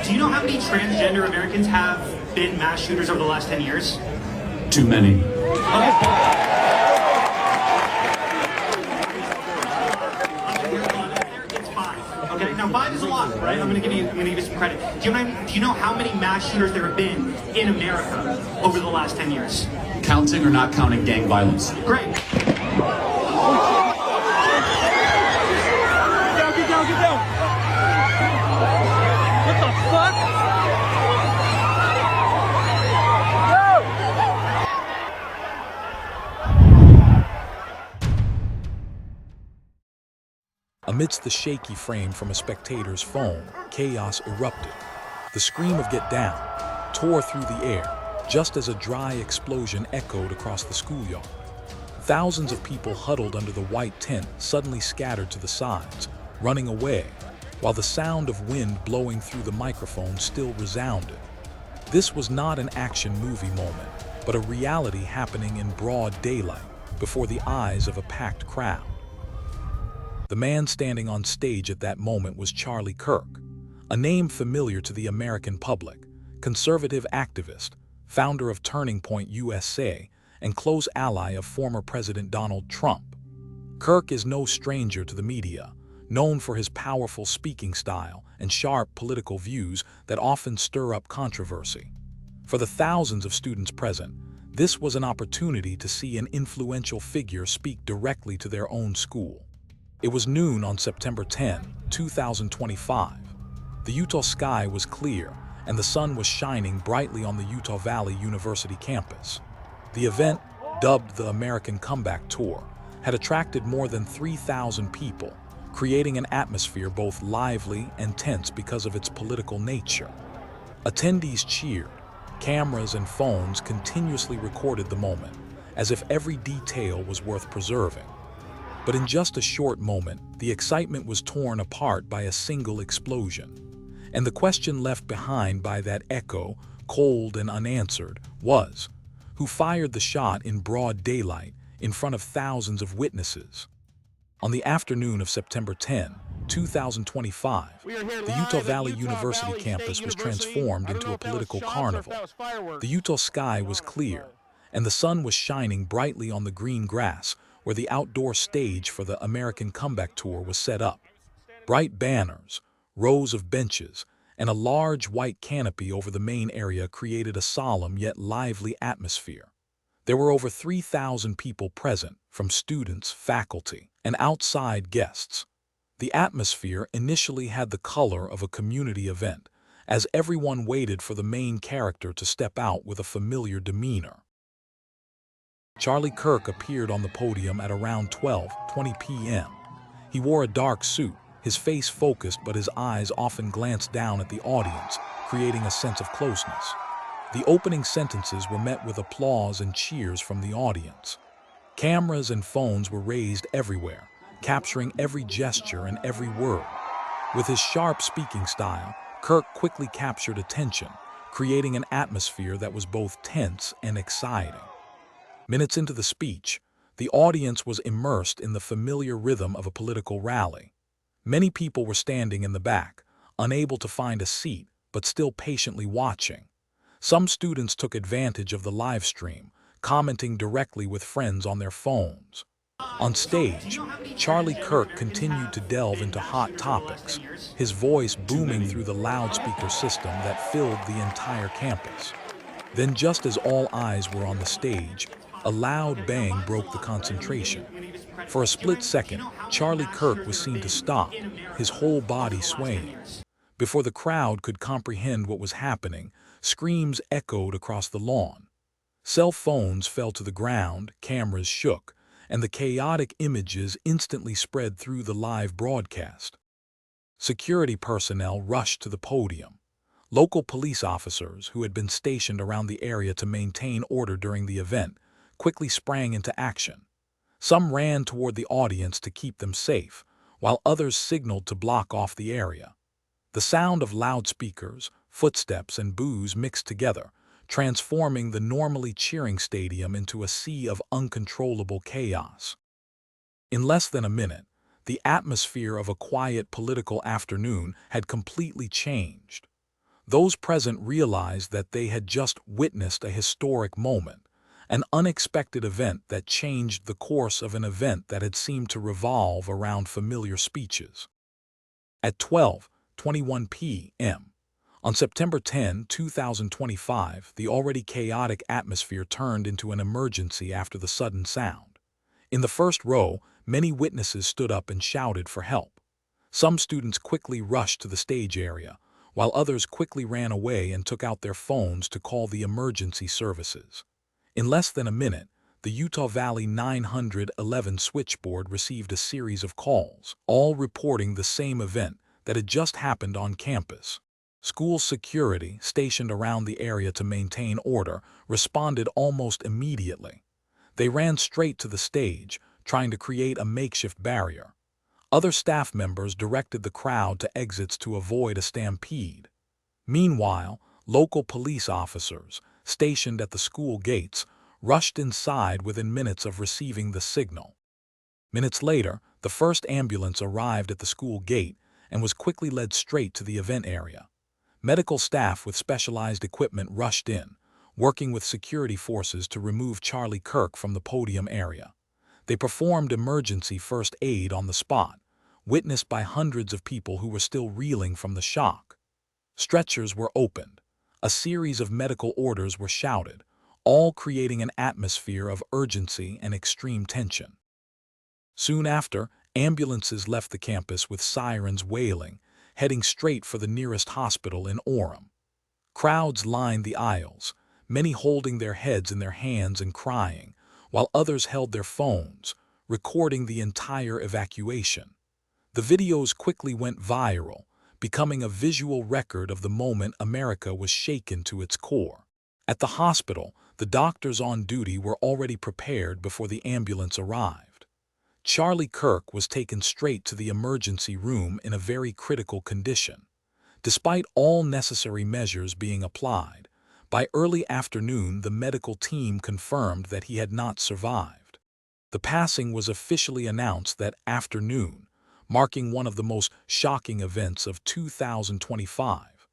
Do you know how many transgender Americans have been mass shooters over the last 10 years? Too many. Okay. It's five. Okay, now 5 is a lot, right? I'm gonna give you some credit. Do you know how many mass shooters there have been in America over the last 10 years? Counting or not counting gang violence? Great. Get down! What the fuck? Amidst the shaky frame from a spectator's phone, chaos erupted. The scream of "Get down" tore through the air, just as a dry explosion echoed across the schoolyard. Thousands of people huddled under the white tent suddenly scattered to the sides, running away, while the sound of wind blowing through the microphone still resounded. This was not an action movie moment, but a reality happening in broad daylight before the eyes of a packed crowd. The man standing on stage at that moment was Charlie Kirk, a name familiar to the American public, conservative activist, founder of Turning Point USA, and close ally of former President Donald Trump. Kirk is no stranger to the media, known for his powerful speaking style and sharp political views that often stir up controversy. For the thousands of students present, this was an opportunity to see an influential figure speak directly to their own school. It was noon on September 10, 2025. The Utah sky was clear, and the sun was shining brightly on the Utah Valley University campus. The event, dubbed the American Comeback Tour, had attracted more than 3,000 people, creating an atmosphere both lively and tense because of its political nature. Attendees cheered. Cameras and phones continuously recorded the moment, as if every detail was worth preserving. But in just a short moment, the excitement was torn apart by a single explosion. And the question left behind by that echo, cold and unanswered, was, who fired the shot in broad daylight in front of thousands of witnesses? On the afternoon of September 10, 2025, the Utah Valley University campus was transformed into a political carnival. The Utah sky was clear, and the sun was shining brightly on the green grass where the outdoor stage for the American Comeback Tour was set up. Bright banners, rows of benches, and a large white canopy over the main area created a solemn yet lively atmosphere. There were over 3,000 people present, from students, faculty, and outside guests. The atmosphere initially had the color of a community event, as everyone waited for the main character to step out with a familiar demeanor. Charlie Kirk appeared on the podium at around 12:20 p.m. He wore a dark suit, his face focused but his eyes often glanced down at the audience, creating a sense of closeness. The opening sentences were met with applause and cheers from the audience. Cameras and phones were raised everywhere, capturing every gesture and every word. With his sharp speaking style, Kirk quickly captured attention, creating an atmosphere that was both tense and exciting. Minutes into the speech, the audience was immersed in the familiar rhythm of a political rally. Many people were standing in the back, unable to find a seat, but still patiently watching. Some students took advantage of the live stream, commenting directly with friends on their phones. On stage, Charlie Kirk continued to delve into hot topics, his voice booming through the loudspeaker system that filled the entire campus. Then, just as all eyes were on the stage, a loud bang broke the concentration. For a split second, Charlie Kirk was seen to stop, his whole body swaying. Before the crowd could comprehend what was happening, screams echoed across the lawn. Cell phones fell to the ground, cameras shook, and the chaotic images instantly spread through the live broadcast. Security personnel rushed to the podium. Local police officers, who had been stationed around the area to maintain order during the event, quickly sprang into action. Some ran toward the audience to keep them safe, while others signaled to block off the area. The sound of loudspeakers, footsteps, and boos mixed together, transforming the normally cheering stadium into a sea of uncontrollable chaos. In less than a minute, the atmosphere of a quiet political afternoon had completely changed. Those present realized that they had just witnessed a historic moment, an unexpected event that changed the course of an event that had seemed to revolve around familiar speeches. At 12:21 p.m., on September 10, 2025, the already chaotic atmosphere turned into an emergency after the sudden sound. In the first row, many witnesses stood up and shouted for help. Some students quickly rushed to the stage area, while others quickly ran away and took out their phones to call the emergency services. In less than a minute, the Utah Valley 911 switchboard received a series of calls, all reporting the same event that had just happened on campus. School security, stationed around the area to maintain order, responded almost immediately. They ran straight to the stage, trying to create a makeshift barrier. Other staff members directed the crowd to exits to avoid a stampede. Meanwhile, local police officers, stationed at the school gates, rushed inside within minutes of receiving the signal. Minutes later, the first ambulance arrived at the school gate and was quickly led straight to the event area. Medical staff with specialized equipment rushed in, working with security forces to remove Charlie Kirk from the podium area. They performed emergency first aid on the spot, witnessed by hundreds of people who were still reeling from the shock. Stretchers were opened. A series of medical orders were shouted, all creating an atmosphere of urgency and extreme tension. Soon after, ambulances left the campus with sirens wailing, heading straight for the nearest hospital in Orem. Crowds lined the aisles, many holding their heads in their hands and crying, while others held their phones, recording the entire evacuation. The videos quickly went viral, becoming a visual record of the moment America was shaken to its core. At the hospital, the doctors on duty were already prepared before the ambulance arrived. Charlie Kirk was taken straight to the emergency room in a very critical condition. Despite all necessary measures being applied, by early afternoon the medical team confirmed that he had not survived. The passing was officially announced that afternoon, marking one of the most shocking events of 2025.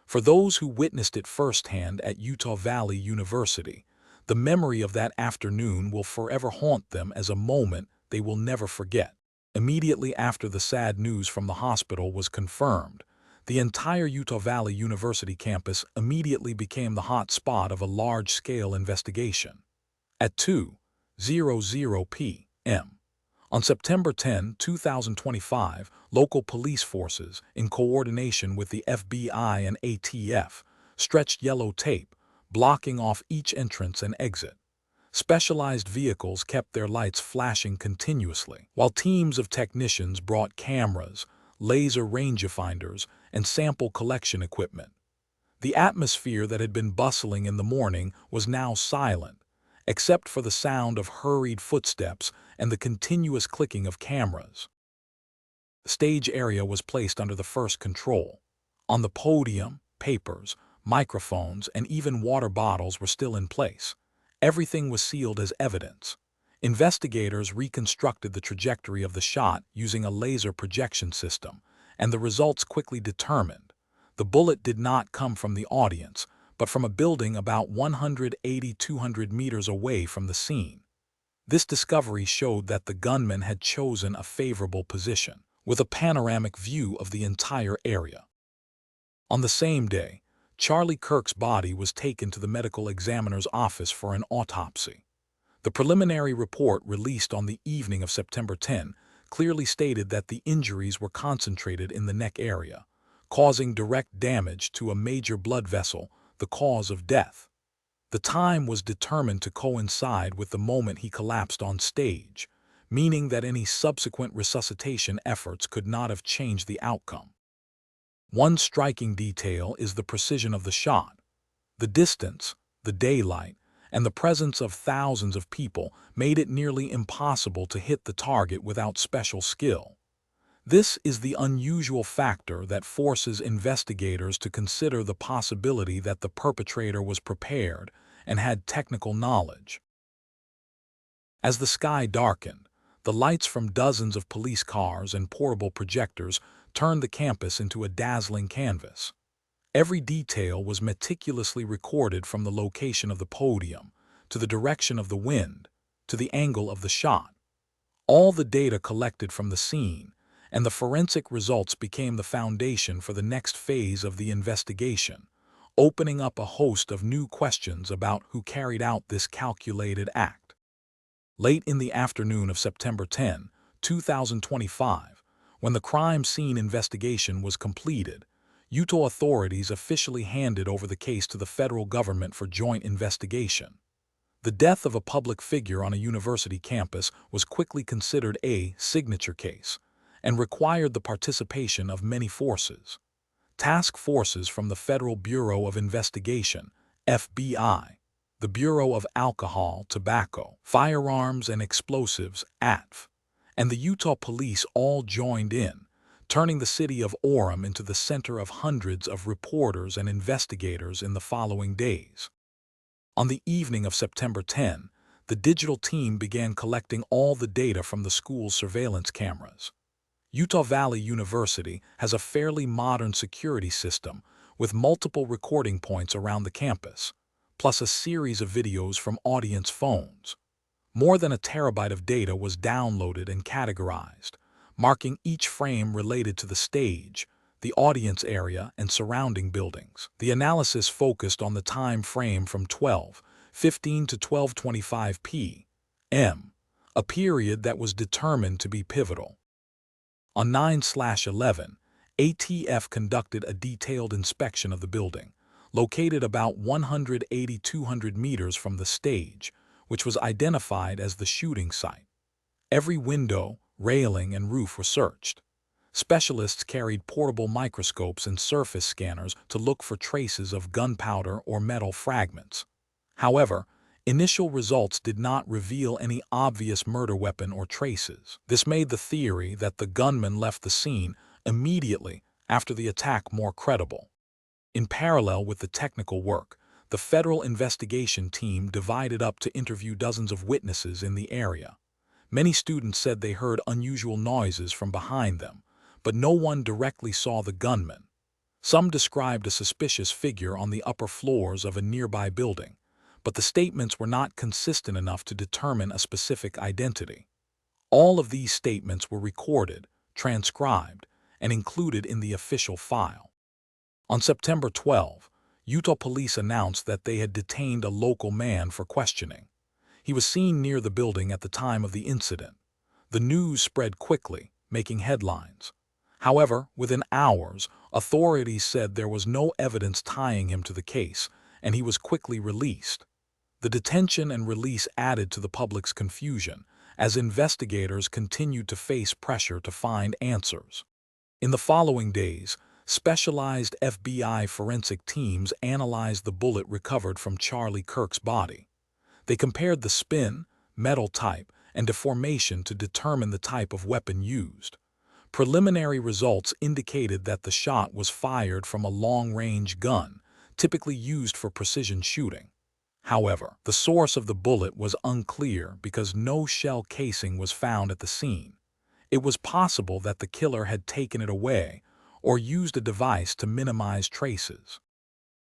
For those who witnessed it firsthand at Utah Valley University, the memory of that afternoon will forever haunt them as a moment they will never forget. Immediately after the sad news from the hospital was confirmed, the entire Utah Valley University campus immediately became the hot spot of a large-scale investigation. At 2:00 p.m., on September 10, 2025, local police forces, in coordination with the FBI and ATF, stretched yellow tape, blocking off each entrance and exit. Specialized vehicles kept their lights flashing continuously, while teams of technicians brought cameras, laser rangefinders, and sample collection equipment. The atmosphere that had been bustling in the morning was now silent, except for the sound of hurried footsteps and the continuous clicking of cameras. The stage area was placed under the first control. On the podium, papers, microphones, and even water bottles were still in place. Everything was sealed as evidence. Investigators reconstructed the trajectory of the shot using a laser projection system, and the results quickly determined the bullet did not come from the audience, but from a building about 180-200 meters away from the scene. This discovery showed that the gunman had chosen a favorable position, with a panoramic view of the entire area. On the same day, Charlie Kirk's body was taken to the medical examiner's office for an autopsy. The preliminary report released on the evening of September 10 clearly stated that the injuries were concentrated in the neck area, causing direct damage to a major blood vessel, the cause of death. The time was determined to coincide with the moment he collapsed on stage, meaning that any subsequent resuscitation efforts could not have changed the outcome. One striking detail is the precision of the shot. The distance, the daylight, and the presence of thousands of people made it nearly impossible to hit the target without special skill. This is the unusual factor that forces investigators to consider the possibility that the perpetrator was prepared and had technical knowledge. As the sky darkened, the lights from dozens of police cars and portable projectors turned the campus into a dazzling canvas. Every detail was meticulously recorded, from the location of the podium, to the direction of the wind, to the angle of the shot. All the data collected from the scene and the forensic results became the foundation for the next phase of the investigation, opening up a host of new questions about who carried out this calculated act. Late in the afternoon of September 10, 2025, when the crime scene investigation was completed, Utah authorities officially handed over the case to the federal government for joint investigation. The death of a public figure on a university campus was quickly considered a signature case and required the participation of many forces. Task forces from the Federal Bureau of Investigation, FBI, the Bureau of Alcohol, Tobacco, Firearms and Explosives, ATF, and the Utah Police all joined in, turning the city of Orem into the center of hundreds of reporters and investigators in the following days. On the evening of September 10, the digital team began collecting all the data from the school's surveillance cameras. Utah Valley University has a fairly modern security system with multiple recording points around the campus, plus a series of videos from audience phones. More than a terabyte of data was downloaded and categorized, marking each frame related to the stage, the audience area, and surrounding buildings. The analysis focused on the time frame from 12:15 to 12:25 p.m., a period that was determined to be pivotal. On 9/11, ATF conducted a detailed inspection of the building, located about 180-200 meters from the stage, which was identified as the shooting site. Every window, railing, and roof were searched. Specialists carried portable microscopes and surface scanners to look for traces of gunpowder or metal fragments. However, initial results did not reveal any obvious murder weapon or traces. This made the theory that the gunman left the scene immediately after the attack more credible. In parallel with the technical work, the federal investigation team divided up to interview dozens of witnesses in the area. Many students said they heard unusual noises from behind them, but no one directly saw the gunman. Some described a suspicious figure on the upper floors of a nearby building, but the statements were not consistent enough to determine a specific identity. All of these statements were recorded, transcribed, and included in the official file. On September 12, Utah police announced that they had detained a local man for questioning. He was seen near the building at the time of the incident. The news spread quickly, making headlines. However, within hours, authorities said there was no evidence tying him to the case, and he was quickly released. The detention and release added to the public's confusion, as investigators continued to face pressure to find answers. In the following days, specialized FBI forensic teams analyzed the bullet recovered from Charlie Kirk's body. They compared the spin, metal type, and deformation to determine the type of weapon used. Preliminary results indicated that the shot was fired from a long-range gun, typically used for precision shooting. However, the source of the bullet was unclear because no shell casing was found at the scene. It was possible that the killer had taken it away or used a device to minimize traces.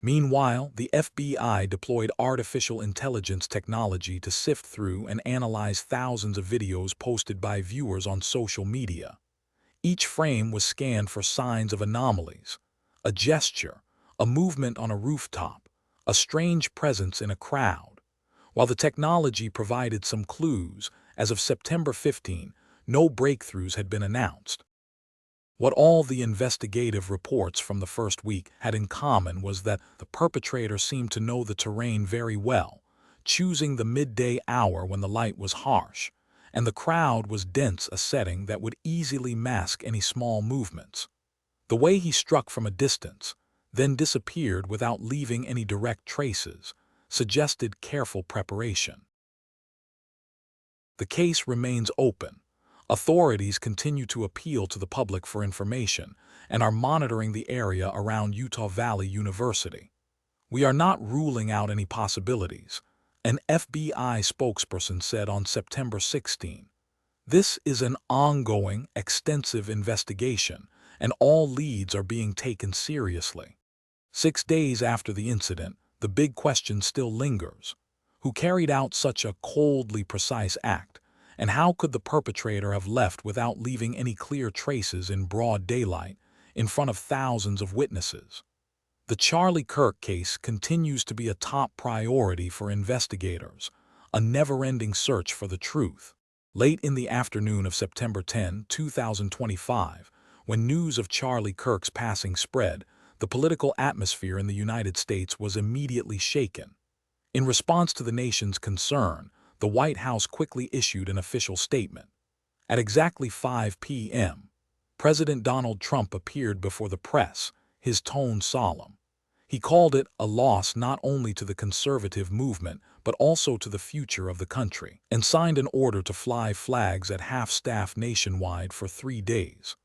Meanwhile, the FBI deployed artificial intelligence technology to sift through and analyze thousands of videos posted by viewers on social media. Each frame was scanned for signs of anomalies: a gesture, a movement on a rooftop, a strange presence in a crowd. While the technology provided some clues, as of September 15, no breakthroughs had been announced. What all the investigative reports from the first week had in common was that the perpetrator seemed to know the terrain very well, choosing the midday hour when the light was harsh, and the crowd was dense, a setting that would easily mask any small movements. The way he struck from a distance, then disappeared without leaving any direct traces, suggested careful preparation. The case remains open. Authorities continue to appeal to the public for information and are monitoring the area around Utah Valley University. "We are not ruling out any possibilities," an FBI spokesperson said on September 16. "This is an ongoing, extensive investigation, and all leads are being taken seriously." 6 days after the incident, the big question still lingers. Who carried out such a coldly precise act, and how could the perpetrator have left without leaving any clear traces in broad daylight, in front of thousands of witnesses? The Charlie Kirk case continues to be a top priority for investigators, a never-ending search for the truth. Late in the afternoon of September 10, 2025, when news of Charlie Kirk's passing spread, the political atmosphere in the United States was immediately shaken. In response to the nation's concern, the White House quickly issued an official statement. At exactly 5 p.m., President Donald Trump appeared before the press, his tone solemn. He called it a loss not only to the conservative movement, but also to the future of the country, and signed an order to fly flags at half-staff nationwide for 3 days.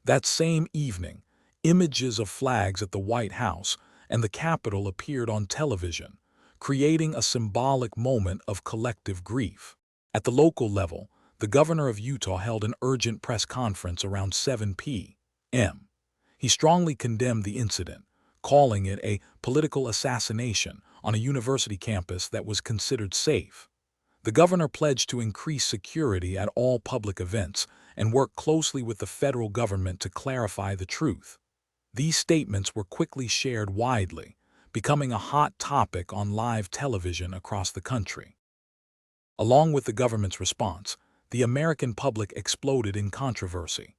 That same evening, images of flags at the White House and the Capitol appeared on television, creating a symbolic moment of collective grief. At the local level, the governor of Utah held an urgent press conference around 7 p.m. He strongly condemned the incident, calling it a political assassination on a university campus that was considered safe. The governor pledged to increase security at all public events and work closely with the federal government to clarify the truth. These statements were quickly shared widely, becoming a hot topic on live television across the country. Along with the government's response, the American public exploded in controversy.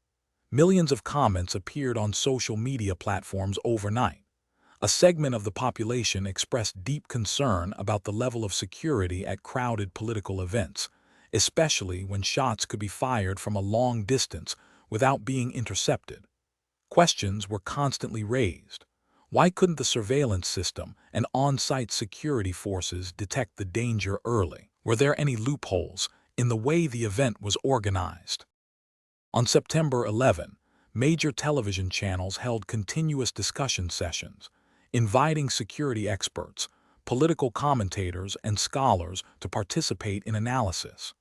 Millions of comments appeared on social media platforms overnight. A segment of the population expressed deep concern about the level of security at crowded political events, especially when shots could be fired from a long distance without being intercepted. Questions were constantly raised. Why couldn't the surveillance system and on-site security forces detect the danger early? Were there any loopholes in the way the event was organized? On September 11, major television channels held continuous discussion sessions, inviting security experts, political commentators, and scholars to participate in analysis.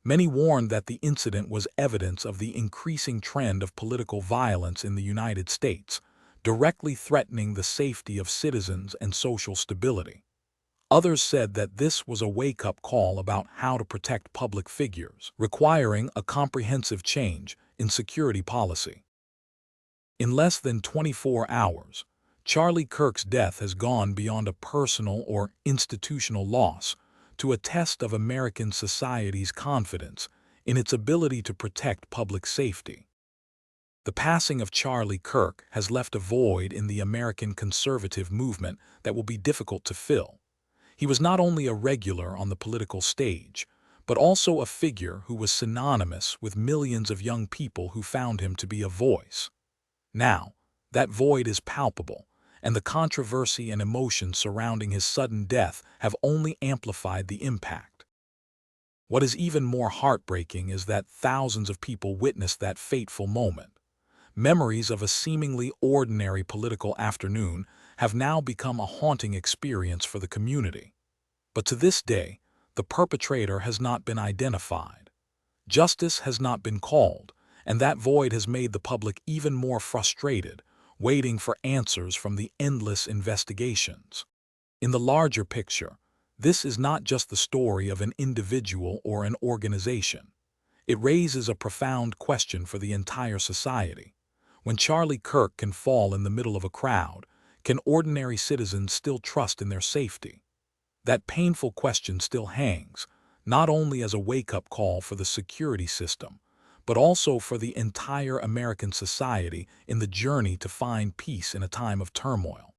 Many warned that the incident was evidence of the increasing trend of political violence in the United States, directly threatening the safety of citizens and social stability. Others said that this was a wake-up call about how to protect public figures, requiring a comprehensive change in security policy. In less than 24 hours, Charlie Kirk's death has gone beyond a personal or institutional loss to a test of American society's confidence in its ability to protect public safety. The passing of Charlie Kirk has left a void in the American conservative movement that will be difficult to fill. He was not only a regular on the political stage, but also a figure who was synonymous with millions of young people who found him to be a voice. Now, that void is palpable, and the controversy and emotion surrounding his sudden death have only amplified the impact. What is even more heartbreaking is that thousands of people witnessed that fateful moment. Memories of a seemingly ordinary political afternoon have now become a haunting experience for the community. But to this day, the perpetrator has not been identified. Justice has not been called, and that void has made the public even more frustrated, waiting for answers from the endless investigations. In the larger picture, this is not just the story of an individual or an organization. It raises a profound question for the entire society. When Charlie Kirk can fall in the middle of a crowd, can ordinary citizens still trust in their safety? That painful question still hangs, not only as a wake-up call for the security system, but also for the entire American society in the journey to find peace in a time of turmoil.